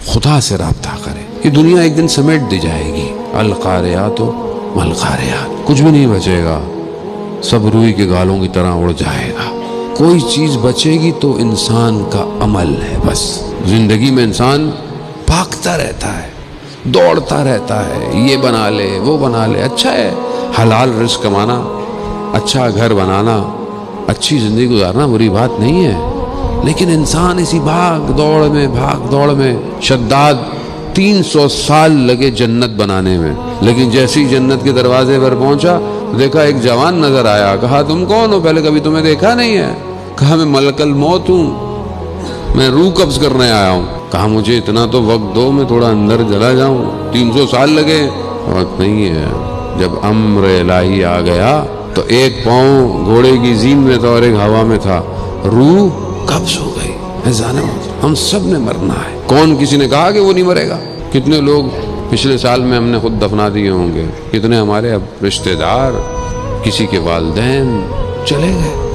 خدا سے رابطہ کریں. یہ دنیا ایک دن سمیٹ دی جائے گی. القاریات والقاریات، کچھ بھی نہیں بچے گا، سب روئی کے گالوں کی طرح اڑ جائے گا. کوئی چیز بچے گی تو انسان کا عمل ہے. بس زندگی میں انسان بھاگتا رہتا ہے، دوڑتا رہتا ہے، یہ بنا لے وہ بنا لے. اچھا ہے حلال رزق کمانا، اچھا گھر بنانا، اچھی زندگی گزارنا بری بات نہیں ہے، لیکن انسان اسی بھاگ دوڑ میں شداد 300 سال لگے جنت بنانے میں. لیکن جیسی جنت کے دروازے پر پہنچا دیکھا ایک جوان نظر آیا. کہا تم کون ہو؟ پہلے کبھی تمہیں دیکھا نہیں ہے. کہا میں ملک الموت ہوں، میں روح قبض کرنے آیا ہوں. کہا مجھے اتنا تو وقت دو، میں تھوڑا اندر چلا جاؤں. 300 سال لگے. وقت نہیں ہے. جب امر الہی آ گیا تو ایک پاؤں گھوڑے کی زین میں تھا اور ایک ہوا میں تھا، روح قبض ہو گئی. ہم سب نے مرنا ہے. کون کسی نے کہا کہ وہ نہیں مرے گا؟ کتنے لوگ پچھلے سال میں ہم نے خود دفنا دیے ہوں گے، کتنے ہمارے اب رشتہ دار، کسی کے والدین چلے گئے.